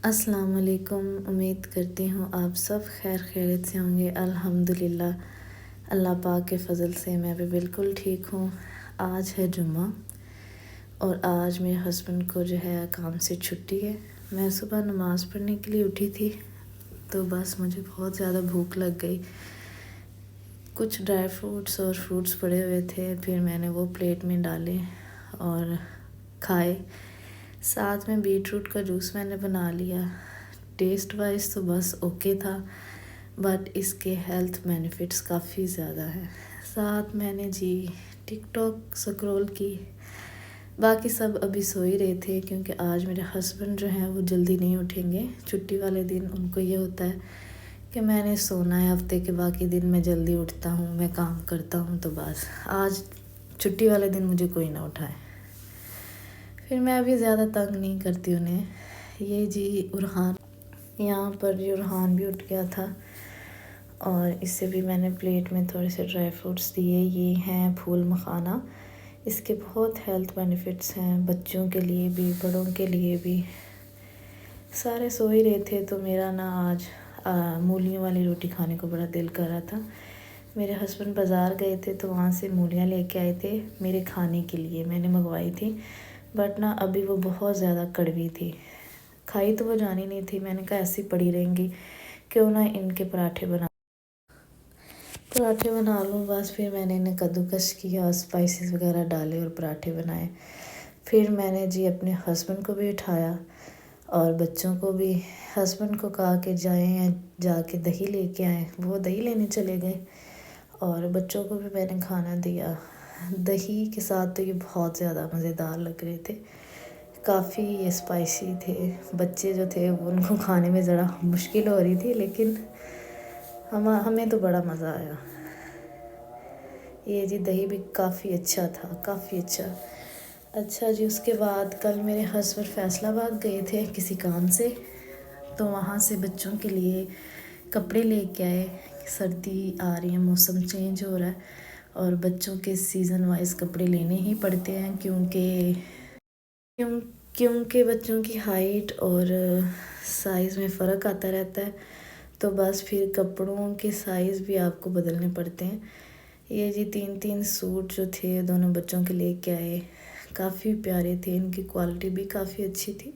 अस्सलाम वालेकुम। उम्मीद करती हूँ आप सब खैर खैरियत से होंगे। अल्हम्दुलिल्लाह, अल्लाह पाक के फ़ज़ल से मैं भी बिल्कुल ठीक हूँ। आज है जुम्मा और आज मेरे हस्बैंड को जो है काम से छुट्टी है। मैं सुबह नमाज़ पढ़ने के लिए उठी थी तो बस मुझे बहुत ज़्यादा भूख लग गई। कुछ ड्राई फ्रूट्स और फ्रूट्स पड़े हुए थे, फिर मैंने वो प्लेट में डाले और खाए। साथ में बीटरूट का जूस मैंने बना लिया। टेस्ट वाइज तो बस ओके था, बट इसके हेल्थ बेनिफिट्स काफ़ी ज़्यादा हैं। साथ मैंने जी टिकटॉक स्क्रॉल की। बाकी सब अभी सो ही रहे थे क्योंकि आज मेरे हस्बैंड जो हैं वो जल्दी नहीं उठेंगे। छुट्टी वाले दिन उनको ये होता है कि मैंने सोना है, हफ्ते के बाकी दिन मैं जल्दी उठता हूँ, मैं काम करता हूँ, तो बस आज छुट्टी वाले दिन मुझे कोई ना उठाए। फिर मैं अभी ज़्यादा तंग नहीं करती उन्हें। ये जी उरहान, यहाँ पर जी उरहान भी उठ गया था और इससे भी मैंने प्लेट में थोड़े से ड्राई फ्रूट्स दिए। ये हैं फूल मखाना। इसके बहुत हेल्थ बेनिफिट्स हैं, बच्चों के लिए भी बड़ों के लिए भी। सारे सो ही रहे थे तो मेरा ना आज मूलियों वाली रोटी खाने को बड़ा दिल कर रहा था। मेरे हस्बैंड बाज़ार गए थे तो वहाँ से मूलियाँ लेके आए थे मेरे खाने के लिए। मैंने मंगवाई थी, बट ना अभी वो बहुत ज़्यादा कड़वी थी। खाई तो वो जानी नहीं थी। मैंने कहा ऐसी पड़ी रहेंगी, क्यों ना इनके पराठे बना लूँ। बस फिर मैंने इन्हें कद्दूकस किया और स्पाइसेस वगैरह डाले और पराठे बनाए। फिर मैंने जी अपने हस्बैंड को भी उठाया और बच्चों को भी। हस्बैंड को कहा कि जाएं जाके दही लेके आएँ, वो दही लेने चले गए और बच्चों को भी मैंने खाना दिया। दही के साथ तो ये बहुत ज़्यादा मज़ेदार लग रहे थे, काफ़ी ये स्पाइसी थे। बच्चे जो थे वो उनको खाने में ज़रा मुश्किल हो रही थी, लेकिन हमें तो बड़ा मज़ा आया। ये जी दही भी काफ़ी अच्छा था, काफ़ी अच्छा। अच्छा जी, उसके बाद कल मेरे हस्बैंड फैसलाबाद गए थे किसी काम से, तो वहाँ से बच्चों के लिए कपड़े लेके आए। सर्दी आ रही है, मौसम चेंज हो रहा है और बच्चों के सीज़न वाइज कपड़े लेने ही पड़ते हैं क्योंकि बच्चों की हाइट और साइज़ में फ़र्क आता रहता है, तो बस फिर कपड़ों के साइज़ भी आपको बदलने पड़ते हैं। ये जी 3-3 सूट जो थे दोनों बच्चों के लेके आए, काफ़ी प्यारे थे, इनकी क्वालिटी भी काफ़ी अच्छी थी।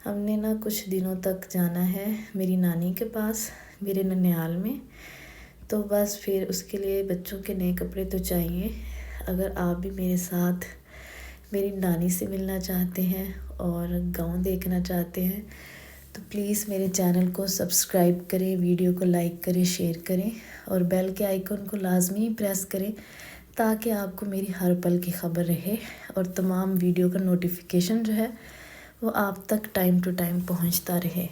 हमने ना कुछ दिनों तक जाना है मेरी नानी के पास, मेरे ननिहाल में, तो बस फिर उसके लिए बच्चों के नए कपड़े तो चाहिए। अगर आप भी मेरे साथ मेरी नानी से मिलना चाहते हैं और गांव देखना चाहते हैं तो प्लीज़ मेरे चैनल को सब्सक्राइब करें, वीडियो को लाइक करें, शेयर करें और बेल के आइकन को लाजमी प्रेस करें ताकि आपको मेरी हर पल की ख़बर रहे और तमाम वीडियो का नोटिफिकेशन जो है वो आप तक टाइम टू टाइम पहुंचता रहे।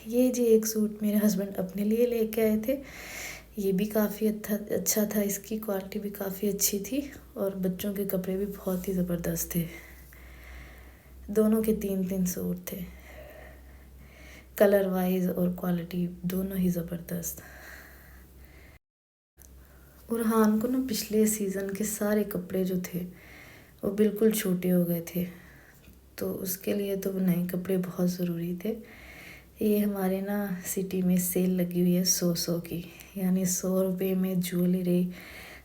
ये जी एक सूट मेरे हस्बैंड अपने लिए लेके आए थे। ये भी काफ़ी अच्छा था, इसकी क्वालिटी भी काफ़ी अच्छी थी और बच्चों के कपड़े भी बहुत ही ज़बरदस्त थे। दोनों के 3-3 सूट थे, कलर वाइज और क्वालिटी दोनों ही ज़बरदस्त। उरहान को ना पिछले सीज़न के सारे कपड़े जो थे वो बिल्कुल छोटे हो गए थे, तो उसके लिए तो नए कपड़े बहुत ज़रूरी थे। ये हमारे ना सिटी में सेल लगी हुई है 100 की, यानी 100 रुपये में ज्वेलरी,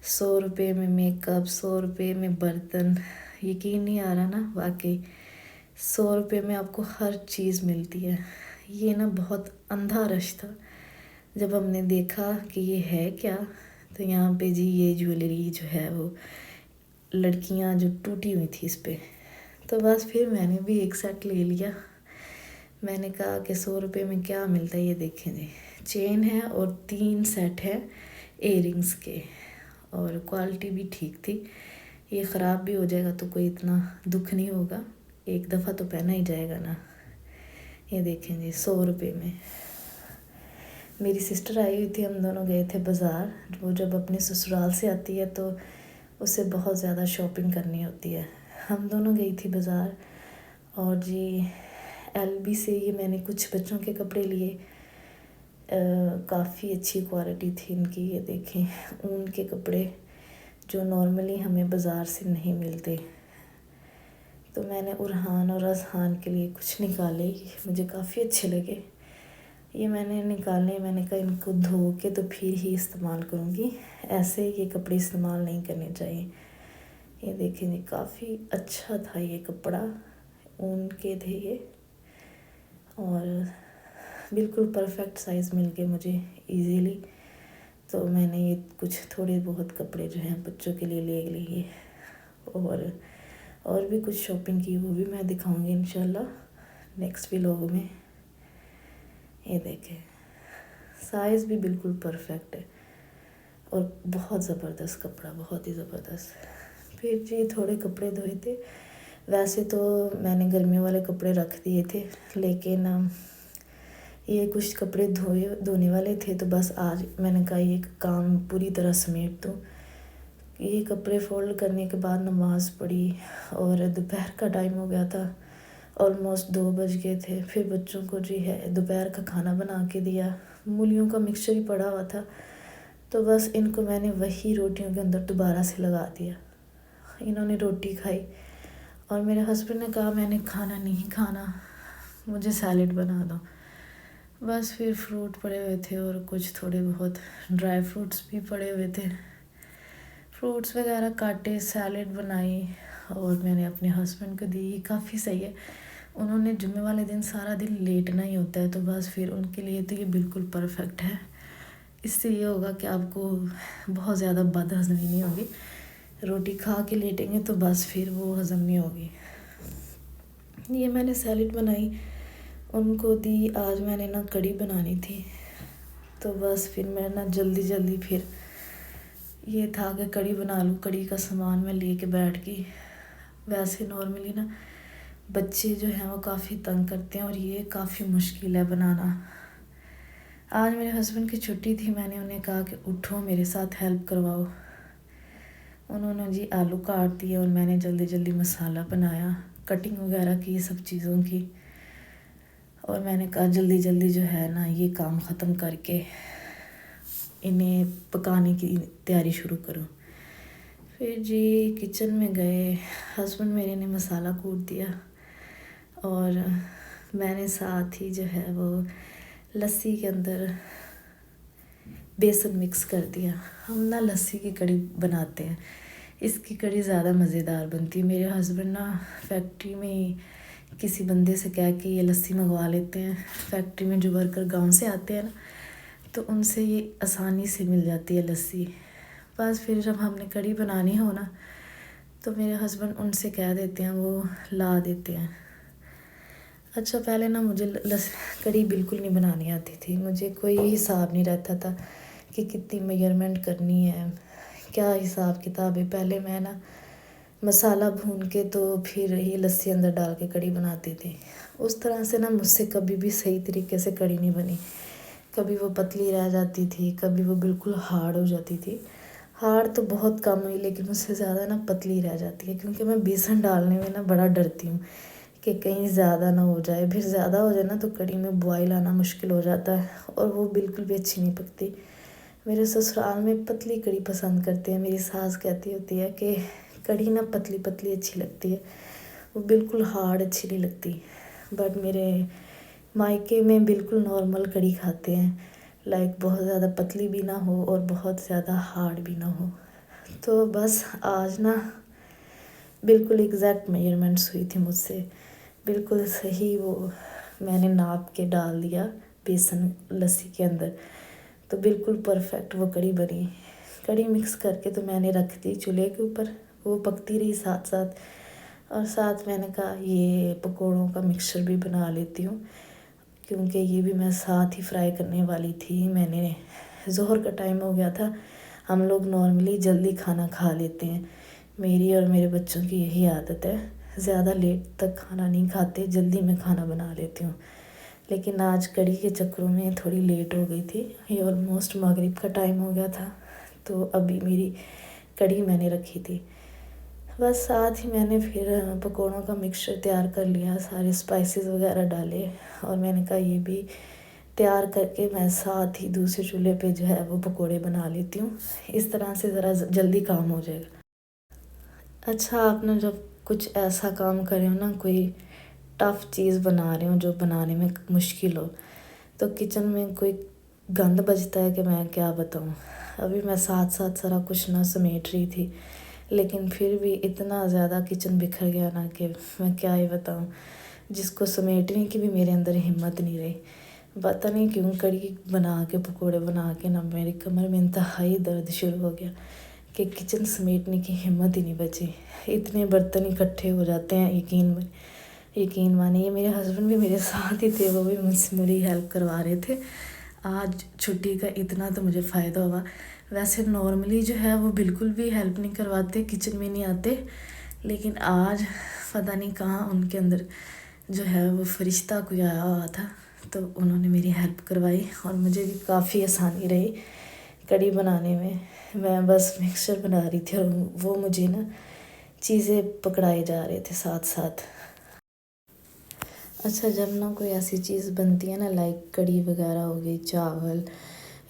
100 रुपये में मेकअप, 100 रुपये में बर्तन। यकीन नहीं आ रहा ना, वाकई 100 रुपये में आपको हर चीज़ मिलती है। ये ना बहुत अंधा रश था। जब हमने देखा कि ये है क्या, तो यहाँ पे जी ये ज्वेलरी जो है वो लड़कियाँ जो टूटी हुई थी इस पे, तो बस फिर मैंने भी एक सेट ले लिया। मैंने कहा कि 100 रुपये में क्या मिलता है, ये देखें जी, चेन है और 3 सेट है इयररिंग्स के और क्वालिटी भी ठीक थी। ये ख़राब भी हो जाएगा तो कोई इतना दुख नहीं होगा, एक दफ़ा तो पहना ही जाएगा ना। ये देखें जी 100 रुपये में। मेरी सिस्टर आई हुई थी, हम दोनों गए थे बाज़ार। वो जब अपने ससुराल से आती है तो उसे बहुत ज़्यादा शॉपिंग करनी होती है। हम दोनों गई थी बाज़ार और जी LB से ये मैंने कुछ बच्चों के कपड़े लिए। काफ़ी अच्छी क्वालिटी थी इनकी। ये देखें ऊन के कपड़े जो नॉर्मली हमें बाज़ार से नहीं मिलते, तो मैंने उरहान और अजहान के लिए कुछ निकाले, मुझे काफ़ी अच्छे लगे। ये मैंने निकाले, मैंने कहा इनको धो के तो फिर ही इस्तेमाल करूँगी, ऐसे ये कपड़े इस्तेमाल नहीं करने चाहिए। ये देखें जी, काफ़ी अच्छा था ये कपड़ा, ऊन के थे ये, और बिल्कुल परफेक्ट साइज़ मिल गए मुझे इजीली। तो मैंने ये कुछ थोड़े बहुत कपड़े जो हैं बच्चों के लिए ले लिए, और भी कुछ शॉपिंग की, वो भी मैं दिखाऊंगी इंशाल्लाह नेक्स्ट व्लॉग में। ये देखें, साइज़ भी बिल्कुल परफेक्ट है और बहुत ज़बरदस्त कपड़ा, बहुत ही ज़बरदस्त। फिर जी थोड़े कपड़े धोए थे, वैसे तो मैंने गर्मियों वाले कपड़े रख दिए थे, लेकिन ये कुछ कपड़े धोने वाले थे, तो बस आज मैंने कहा ये काम पूरी तरह समेट दूँ। ये कपड़े फोल्ड करने के बाद नमाज़ पढ़ी और दोपहर का टाइम हो गया था, ऑलमोस्ट 2 बज गए थे। फिर बच्चों को जी है दोपहर का खाना बना के दिया, मूलियों का मिक्सचर ही पड़ा हुआ था, तो बस इनको मैंने वही रोटियों के अंदर दोबारा से लगा दिया। इन्होंने रोटी खाई और मेरे हस्बैंड ने कहा मैंने खाना नहीं खाना, मुझे सैलेड बना दो। बस फिर फ्रूट पड़े हुए थे और कुछ थोड़े बहुत ड्राई फ्रूट्स भी पड़े हुए थे, फ्रूट्स वगैरह काटे, सैलेड बनाई और मैंने अपने हस्बैंड को दी। काफ़ी सही है, उन्होंने जुम्मे वाले दिन सारा दिन लेटना ही होता है, तो बस फिर उनके लिए तो ये बिल्कुल परफेक्ट है। इससे ये होगा कि आपको बहुत ज़्यादा बदहज़मी नहीं होगी, रोटी खा के लेटेंगे तो बस फिर वो हज़म नहीं होगी। ये मैंने सैलेड बनाई, उनको दी। आज मैंने ना कढ़ी बनानी थी, तो बस फिर मैं ना जल्दी फिर ये था कि कढ़ी बना लूँ। कढ़ी का सामान मैं लेके बैठ गई। वैसे नॉर्मली ना बच्चे जो हैं वो काफ़ी तंग करते हैं और ये काफ़ी मुश्किल है बनाना। आज मेरे हस्बैंड की छुट्टी थी, मैंने उन्हें कहा कि उठो मेरे साथ हेल्प करवाओ। उन्होंने जी आलू काट दिए और मैंने जल्दी मसाला बनाया, कटिंग वगैरह की सब चीज़ों की, और मैंने कहा जल्दी जो है ना ये काम ख़त्म करके इन्हें पकाने की तैयारी शुरू करूँ। फिर जी किचन में गए, हस्बैंड मेरे ने मसाला कूट दिया और मैंने साथ ही जो है वो लस्सी के अंदर बेसन मिक्स कर दिया। हम ना लस्सी की कढ़ी बनाते हैं, इसकी कढ़ी ज़्यादा मज़ेदार बनती है। मेरे हस्बैंड ना फैक्ट्री में किसी बंदे से कह के ये लस्सी मंगवा लेते हैं। फैक्ट्री में जो वर्कर गांव से आते हैं ना, तो उनसे ये आसानी से मिल जाती है लस्सी। बस फिर जब हमने कढ़ी बनानी हो ना, तो मेरे हस्बैंड उनसे कह देते हैं, वो ला देते हैं। अच्छा, पहले ना मुझे कढ़ी बिल्कुल नहीं बनानी आती थी, मुझे कोई हिसाब नहीं रहता था कि कितनी मेजरमेंट करनी है, क्या हिसाब किताब है। पहले मैं ना मसाला भून के तो फिर ये लस्सी अंदर डाल के कढ़ी बनाती थी। उस तरह से ना मुझसे कभी भी सही तरीके से कढ़ी नहीं बनी। कभी वो पतली रह जाती थी, कभी वो बिल्कुल हार्ड हो जाती थी। हार्ड तो बहुत कम हुई, लेकिन मुझसे ज़्यादा ना पतली रह जाती है, क्योंकि मैं बेसन डालने में ना बड़ा डरती हूँ कि कहीं ज़्यादा ना हो जाए। फिर ज़्यादा हो जाए ना तो कढ़ी में बॉयल आना मुश्किल हो जाता है और वो बिल्कुल भी अच्छी नहीं पकती। मेरे ससुराल में पतली कढ़ी पसंद करते हैं। मेरी सास कहती होती है कि कढ़ी ना पतली पतली अच्छी लगती है, वो बिल्कुल हार्ड अच्छी नहीं लगती। बट मेरे मायके में बिल्कुल नॉर्मल कढ़ी खाते हैं, लाइक बहुत ज़्यादा पतली भी ना हो और बहुत ज़्यादा हार्ड भी ना हो। तो बस आज ना बिल्कुल एग्जैक्ट मेजरमेंट्स हुई थी मुझसे, बिल्कुल सही वो मैंने नाप के डाल दिया बेसन लस्सी के अंदर, तो बिल्कुल परफेक्ट वो कढ़ी बनी। कढ़ी मिक्स करके तो मैंने रख दी चूल्हे के ऊपर, वो पकती रही साथ साथ। और साथ मैंने कहा ये पकौड़ों का मिक्सचर भी बना लेती हूँ, क्योंकि ये भी मैं साथ ही फ्राई करने वाली थी। मैंने ज़ोहर का टाइम हो गया था, हम लोग नॉर्मली जल्दी खाना खा लेते हैं, मेरी और मेरे बच्चों की यही आदत है, ज़्यादा लेट तक खाना नहीं खाते, जल्दी मैं खाना बना लेती हूँ। लेकिन आज कढ़ी के चक्करों में थोड़ी लेट हो गई थी, ये ऑलमोस्ट मगरिब का टाइम हो गया था, तो अभी मेरी कढ़ी मैंने रखी थी। बस साथ ही मैंने फिर पकौड़ों का मिक्सचर तैयार कर लिया, सारे स्पाइसेस वगैरह डाले और मैंने कहा ये भी तैयार करके मैं साथ ही दूसरे चूल्हे पे जो है वो पकोड़े बना लेती हूँ। इस तरह से ज़रा जल्दी काम हो जाएगा। अच्छा, आप ना जब कुछ ऐसा काम कर रही हूँ ना, कोई टफ़ चीज़ बना रही हूँ जो बनाने में मुश्किल हो, तो किचन में कोई गंद बजता है कि मैं क्या बताऊँ। अभी मैं साथ साथ सारा कुछ ना समेट रही थी, लेकिन फिर भी इतना ज़्यादा किचन बिखर गया ना कि मैं क्या ही बताऊँ। जिसको समेटने की भी मेरे अंदर हिम्मत नहीं रही। पता नहीं क्यों कढ़ी बना के पकोड़े बना के ना मेरी कमर में इंतहाई दर्द शुरू हो गया कि किचन समेटने की हिम्मत ही नहीं बची। इतने बर्तन इकट्ठे हो जाते हैं, यकीन मानिए। ये मेरे हस्बैंड भी मेरे साथ ही थे, वो भी मुझसे मेरी हेल्प करवा रहे थे। आज छुट्टी का इतना तो मुझे फ़ायदा हुआ। वैसे नॉर्मली जो है वो बिल्कुल भी हेल्प नहीं करवाते, किचन में नहीं आते, लेकिन आज पता नहीं कहाँ उनके अंदर जो है वो फरिश्ता कोई आया हुआ था, तो उन्होंने मेरी हेल्प करवाई और मुझे भी काफ़ी आसानी रही कढ़ी बनाने में। मैं बस मिक्सचर बना रही थी और वो मुझे ना चीज़ें पकड़ाए जा रहे थे साथ साथ। अच्छा, जब ना कोई ऐसी चीज़ बनती है ना, लाइक कढ़ी वगैरह हो गई, चावल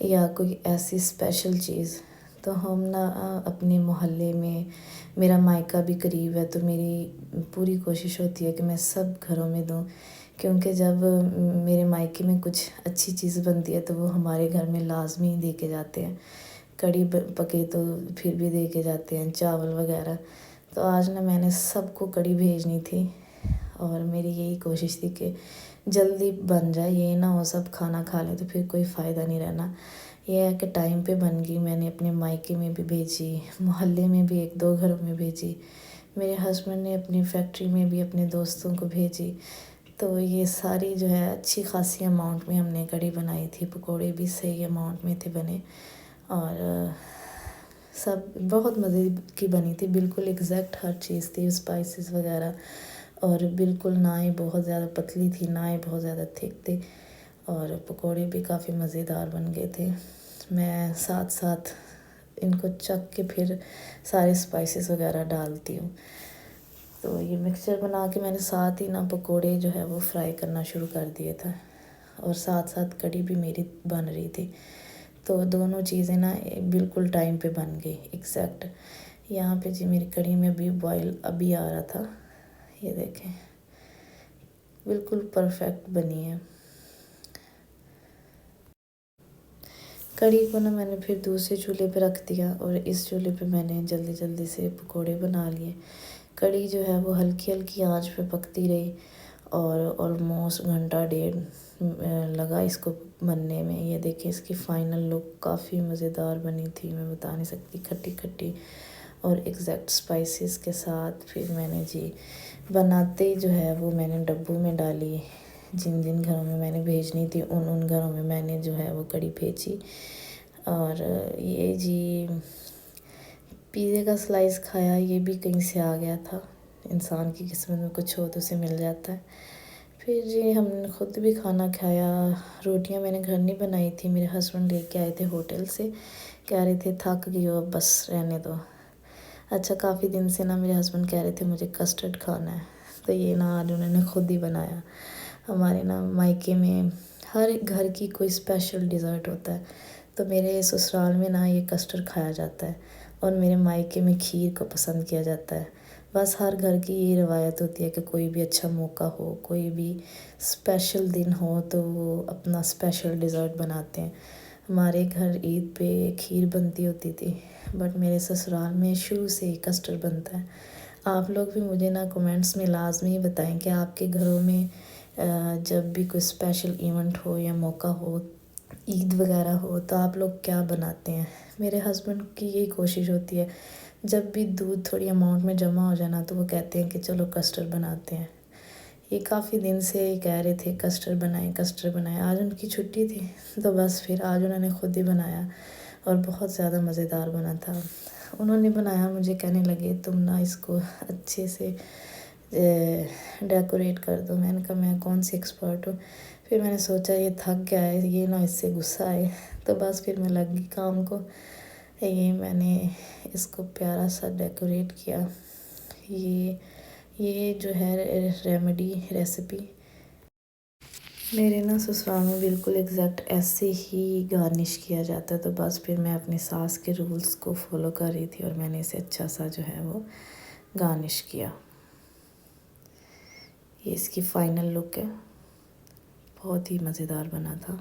या कोई ऐसी स्पेशल चीज़, तो हम ना अपने मोहल्ले में, मेरा मायका भी करीब है, तो मेरी पूरी कोशिश होती है कि मैं सब घरों में दूँ, क्योंकि जब मेरे मायके में कुछ अच्छी चीज़ बनती है तो वो हमारे घर में लाजमी दे के जाते हैं। कढ़ी पके तो फिर भी दे के जाते हैं, चावल वगैरह। तो आज ना मैंने सबको कढ़ी भेजनी थी और मेरी यही कोशिश थी कि जल्दी बन जाए, ये ना हो सब खाना खा लें तो फिर कोई फ़ायदा नहीं रहना। ये है कि टाइम पे बन गई। मैंने अपने मायके में भी भेजी, मोहल्ले में भी 1-2 घरों में भेजी, मेरे हस्बैंड ने अपनी फैक्ट्री में भी अपने दोस्तों को भेजी। तो ये सारी जो है अच्छी खासी अमाउंट में हमने कढ़ी बनाई थी। पकोड़े भी सही अमाउंट में थे बने और सब बहुत मज़े की बनी थी। बिल्कुल एग्जैक्ट हर चीज़ थी, स्पाइसेस वगैरह, और बिल्कुल ना ही बहुत ज़्यादा पतली थी ना ही बहुत ज़्यादा थिक थी, और पकोड़े भी काफ़ी मज़ेदार बन गए थे। मैं साथ साथ इनको चख के फिर सारे स्पाइसेस वगैरह डालती हूँ। तो ये मिक्सचर बना के मैंने साथ ही ना पकोड़े जो है वो फ्राई करना शुरू कर दिए था, और साथ साथ कढ़ी भी मेरी बन रही थी। तो दोनों चीज़ें ना बिल्कुल टाइम पे बन गई एग्जैक्ट। यहाँ पे जी मेरी कढ़ी में भी बॉयल अभी आ रहा था, ये देखें बिल्कुल परफेक्ट बनी है। कढ़ी को ना मैंने फिर दूसरे चूल्हे पे रख दिया और इस चूल्हे पे मैंने जल्दी जल्दी से पकोड़े बना लिए। कढ़ी जो है वो हल्की हल्की आंच पे पकती रही और ऑलमोस्ट घंटा डेढ़ लगा इसको बनने में। ये देखिए इसकी फ़ाइनल लुक काफ़ी मज़ेदार बनी थी, मैं बता नहीं सकती, खट्टी खट्टी और एग्जैक्ट स्पाइसेस के साथ। फिर मैंने जी बनाते ही जो है वो मैंने डब्बों में डाली। जिन जिन घरों में मैंने भेजनी थी उन उन घरों में मैंने जो है वो कढ़ी भेजी। और ये जी पिज़्ज़े का स्लाइस खाया, ये भी कहीं से आ गया था। इंसान की किस्मत में कुछ हो तो उसे मिल जाता है। फिर जी हमने ख़ुद भी खाना खाया। रोटियां मैंने घर नहीं बनाई थी, मेरे हस्बैंड लेके आए थे होटल से, कह रहे थे थक गई हो बस रहने दो। अच्छा, काफ़ी दिन से ना मेरे हस्बैंड कह रहे थे मुझे कस्टर्ड खाना है, तो ये ना आज उन्होंने ख़ुद ही बनाया। हमारे ना मायके में हर घर की कोई स्पेशल डिज़र्ट होता है, तो मेरे ससुराल में ना ये कस्टर्ड खाया जाता है और मेरे मायके में खीर को पसंद किया जाता है। बस हर घर की ये रवायत होती है कि कोई भी अच्छा मौका हो, कोई भी स्पेशल दिन हो तो वो अपना स्पेशल डिज़र्ट बनाते हैं। हमारे घर ईद पे खीर बनती होती थी, बट मेरे ससुराल में शुरू से ही कस्टर्ड बनता है। आप लोग भी मुझे ना कमेंट्स में लाजमी बताएं कि आपके घरों में जब भी कोई स्पेशल इवेंट हो या मौका हो, ईद वगैरह हो, तो आप लोग क्या बनाते हैं। मेरे हस्बैंड की यही कोशिश होती है, जब भी दूध थोड़ी अमाउंट में जमा हो जाना तो वो कहते हैं कि चलो कस्टर्ड बनाते हैं। ये काफ़ी दिन से ये कह रहे थे कस्टर्ड बनाएं कस्टर्ड बनाएं। आज उनकी छुट्टी थी तो बस फिर आज उन्होंने ख़ुद ही बनाया और बहुत ज़्यादा मज़ेदार बना था। उन्होंने बनाया, मुझे कहने लगे तुम ना इसको अच्छे से डेकोरेट कर दो। मैंने कहा मैं कौन सी एक्सपर्ट हूँ। फिर मैंने सोचा ये थक गया है, ये ना इससे गुस्सा आए, तो बस फिर मैं लग गई काम को। ये मैंने इसको प्यारा सा डेकोरेट किया। ये जो है रेसिपी मेरे ना ससुराल में बिल्कुल एग्जैक्ट ऐसे ही गार्निश किया जाता है, तो बस फिर मैं अपनी सास के रूल्स को फॉलो कर रही थी और मैंने इसे अच्छा सा जो है वो गार्निश किया। ये इसकी फ़ाइनल लुक है। बहुत ही मज़ेदार बना था।